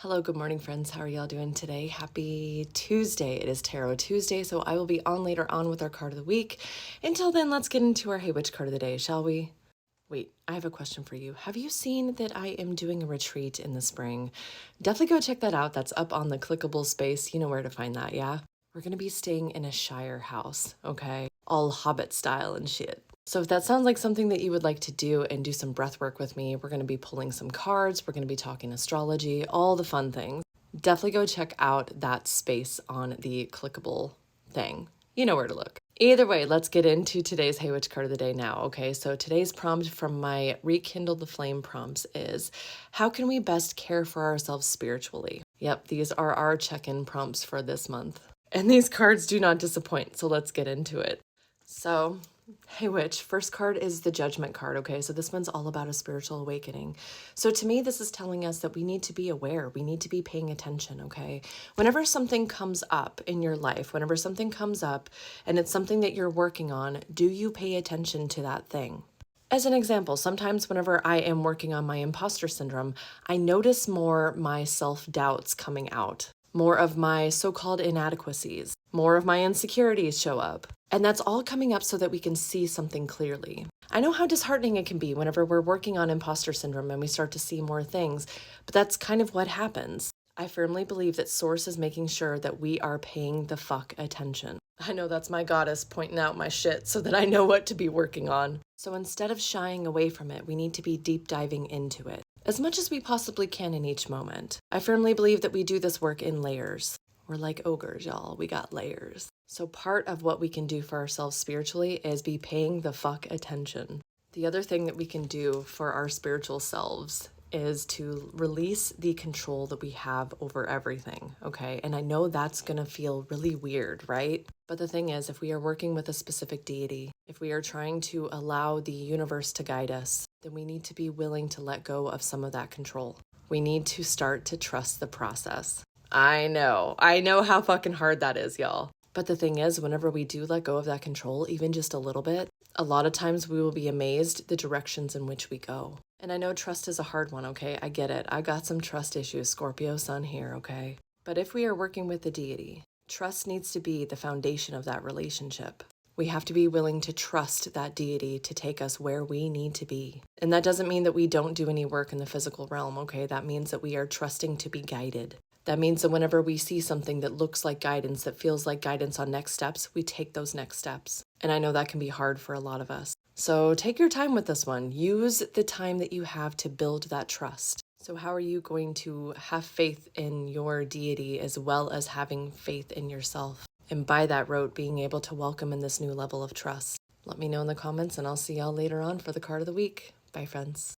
Hello, good morning, friends. How are y'all doing today? Happy Tuesday. It is Tarot Tuesday, so I will be on later on with our card of the week. Until then, let's get into our Hey Witch card of the day, shall we? Wait, I have a question for you. Have you seen that I am doing a retreat in the spring? Definitely go check that out. That's up on the clickable space. You know where to find that, yeah? We're going to be staying in a shire house, okay? All Hobbit style and shit. So if that sounds like something that you would like to do and do some breath work with me, we're going to be pulling some cards, we're going to be talking astrology, all the fun things. Definitely go check out that space on the clickable thing. You know where to look. Either way, let's get into today's Hey Witch card of the day now, okay? So today's prompt from my Rekindle the Flame prompts is, how can we best care for ourselves spiritually? Yep, these are our check-in prompts for this month. And these cards do not disappoint, so let's get into it. So, Hey Witch, first card is the Judgment card, okay? So this one's all about a spiritual awakening. So to me, this is telling us that we need to be aware. We need to be paying attention, okay? Whenever something comes up in your life, whenever something comes up and it's something that you're working on, do you pay attention to that thing? As an example, sometimes whenever I am working on my imposter syndrome, I notice more my self-doubts coming out, more of my so-called inadequacies, more of my insecurities show up. And that's all coming up so that we can see something clearly. I know how disheartening it can be whenever we're working on imposter syndrome and we start to see more things, but that's kind of what happens. I firmly believe that Source is making sure that we are paying the fuck attention. I know that's my goddess pointing out my shit so that I know what to be working on. So instead of shying away from it, we need to be deep diving into it as much as we possibly can in each moment. I firmly believe that we do this work in layers. We're like ogres, y'all. We got layers. So part of what we can do for ourselves spiritually is be paying the fuck attention. The other thing that we can do for our spiritual selves is to release the control that we have over everything, okay? And I know that's gonna feel really weird, right? But the thing is, if we are working with a specific deity, if we are trying to allow the universe to guide us, then we need to be willing to let go of some of that control. We need to start to trust the process. I know how fucking hard that is, y'all. But the thing is, whenever we do let go of that control, even just a little bit, a lot of times we will be amazed the directions in which we go. And I know trust is a hard one, okay? I get it. I got some trust issues, Scorpio sun here, okay? But if we are working with the deity, trust needs to be the foundation of that relationship. We have to be willing to trust that deity to take us where we need to be. And that doesn't mean that we don't do any work in the physical realm, okay? That means that we are trusting to be guided. That means that whenever we see something that looks like guidance, that feels like guidance on next steps, we take those next steps. And I know that can be hard for a lot of us. So take your time with this one. Use the time that you have to build that trust. So how are you going to have faith in your deity as well as having faith in yourself? And by that rote, being able to welcome in this new level of trust. Let me know in the comments and I'll see y'all later on for the card of the week. Bye, friends.